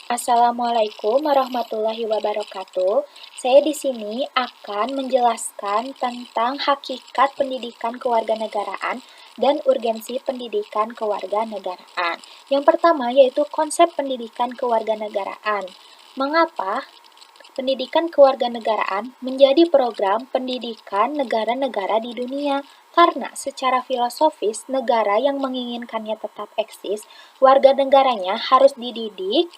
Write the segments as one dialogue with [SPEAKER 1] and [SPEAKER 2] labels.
[SPEAKER 1] Assalamualaikum warahmatullahi wabarakatuh. Saya di sini akan menjelaskan tentang hakikat pendidikan kewarganegaraan dan urgensi pendidikan kewarganegaraan. Yang pertama yaitu konsep pendidikan kewarganegaraan. Mengapa pendidikan kewarganegaraan menjadi program pendidikan negara-negara di dunia? Karena secara filosofis, negara yang menginginkannya tetap eksis, warga negaranya harus dididik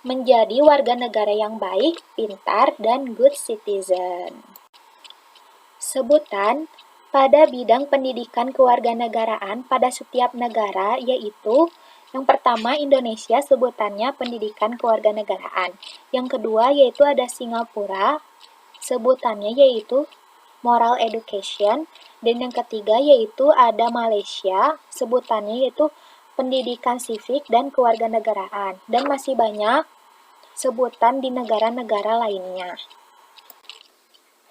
[SPEAKER 1] menjadi warga negara yang baik, pintar, dan good citizen. Sebutan pada bidang pendidikan kewarganegaraan pada setiap negara yaitu yang pertama Indonesia sebutannya pendidikan kewarganegaraan. Yang kedua yaitu ada Singapura, sebutannya yaitu moral education. Dan yang ketiga yaitu ada Malaysia, sebutannya yaitu pendidikan sivik dan kewarganegaraan. Dan masih banyak sebutan di negara-negara lainnya.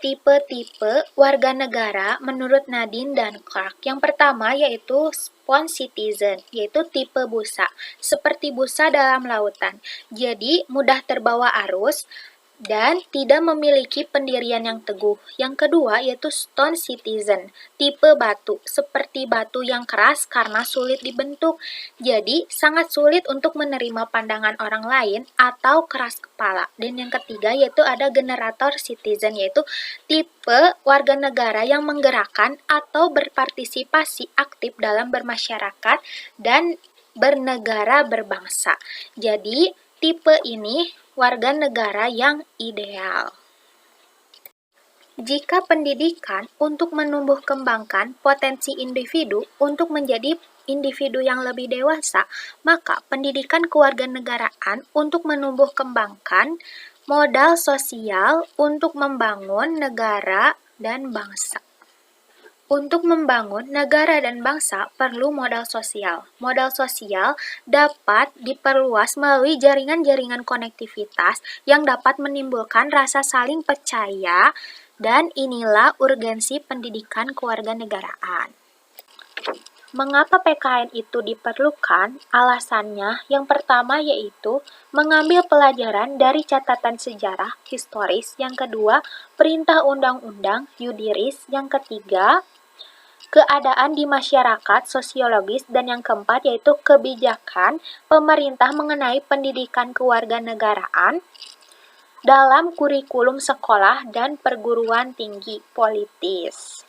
[SPEAKER 1] Tipe-tipe warga negara menurut Nadine dan Clark. Yang pertama yaitu sponge citizen, yaitu tipe busa, seperti busa dalam lautan. Jadi mudah terbawa arus dan tidak memiliki pendirian yang teguh. Yang kedua yaitu stone citizen, tipe batu, seperti batu yang keras karena sulit dibentuk. Jadi sangat sulit untuk menerima pandangan orang lain atau keras kepala. Dan yang ketiga yaitu ada generator citizen, yaitu tipe warga negara yang menggerakkan atau berpartisipasi aktif dalam bermasyarakat dan bernegara berbangsa. Jadi tipe ini warga negara yang ideal. Jika pendidikan untuk menumbuh kembangkan potensi individu untuk menjadi individu yang lebih dewasa, maka pendidikan kewarganegaraan untuk menumbuh kembangkan modal sosial untuk membangun negara dan bangsa. Untuk membangun negara dan bangsa perlu modal sosial. Modal sosial dapat diperluas melalui jaringan-jaringan konektivitas yang dapat menimbulkan rasa saling percaya, dan inilah urgensi pendidikan kewarganegaraan. Mengapa PKN itu diperlukan? Alasannya yang pertama yaitu mengambil pelajaran dari catatan sejarah historis, yang kedua perintah undang-undang yudiris, yang ketiga keadaan di masyarakat sosiologis, dan yang keempat yaitu kebijakan pemerintah mengenai pendidikan kewarganegaraan dalam kurikulum sekolah dan perguruan tinggi politis.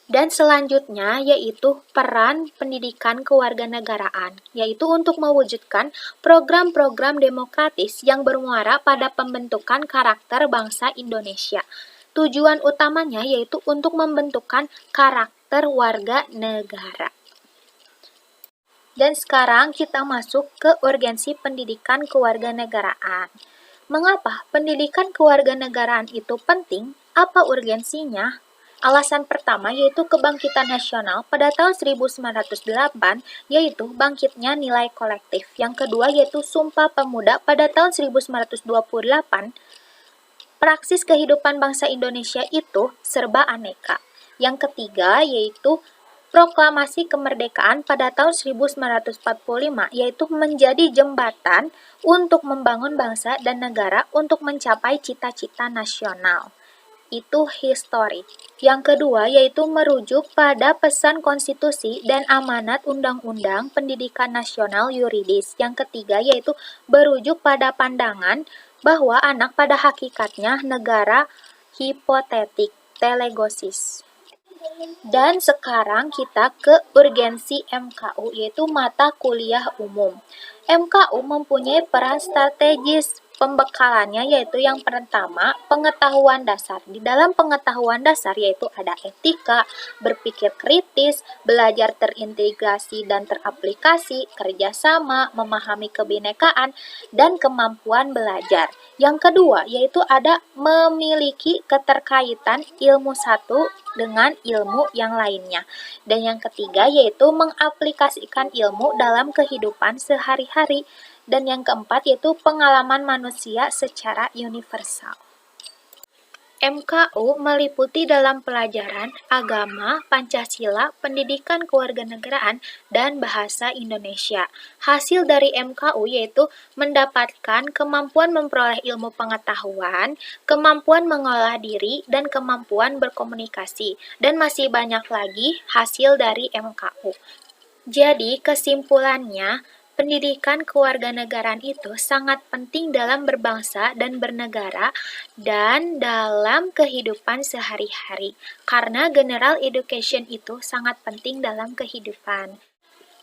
[SPEAKER 1] Dan selanjutnya yaitu peran pendidikan kewarganegaraan, yaitu untuk mewujudkan program-program demokratis yang bermuara pada pembentukan karakter bangsa Indonesia. Tujuan utamanya yaitu untuk membentukkan karakter warga negara. Dan sekarang kita masuk ke urgensi pendidikan kewarganegaraan. Mengapa pendidikan kewarganegaraan itu penting? Apa urgensinya? Alasan pertama yaitu kebangkitan nasional pada tahun 1908, yaitu bangkitnya nilai kolektif. Yang kedua yaitu Sumpah Pemuda pada tahun 1928. Praksis kehidupan bangsa Indonesia itu serba aneka. Yang ketiga yaitu Proklamasi Kemerdekaan pada tahun 1945, yaitu menjadi jembatan untuk membangun bangsa dan negara untuk mencapai cita-cita nasional. Itu histori. Yang kedua yaitu merujuk pada pesan konstitusi dan amanat undang-undang pendidikan nasional yuridis. Yang ketiga yaitu berujuk pada pandangan bahwa anak pada hakikatnya negara hipotetik, telegosis. Dan sekarang kita ke urgensi MKU, yaitu mata kuliah umum. MKU mempunyai peran strategis. Pembekalannya yaitu yang pertama, pengetahuan dasar. Di dalam pengetahuan dasar yaitu ada etika, berpikir kritis, belajar terintegrasi dan teraplikasi, kerjasama, memahami kebinekaan, dan kemampuan belajar. Yang kedua yaitu ada memiliki keterkaitan ilmu satu dengan ilmu yang lainnya. Dan yang ketiga yaitu mengaplikasikan ilmu dalam kehidupan sehari-hari. Dan yang keempat yaitu pengalaman manusia secara universal. MKU meliputi dalam pelajaran agama, Pancasila, pendidikan kewarganegaraan, dan bahasa Indonesia. Hasil dari MKU yaitu mendapatkan kemampuan memperoleh ilmu pengetahuan, kemampuan mengolah diri, dan kemampuan berkomunikasi. Dan masih banyak lagi hasil dari MKU. Jadi, kesimpulannya, pendidikan kewarganegaraan itu sangat penting dalam berbangsa dan bernegara dan dalam kehidupan sehari-hari. Karena general education itu sangat penting dalam kehidupan.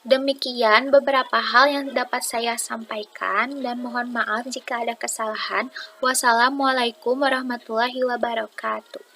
[SPEAKER 1] Demikian beberapa hal yang dapat saya sampaikan dan mohon maaf jika ada kesalahan. Wassalamualaikum warahmatullahi wabarakatuh.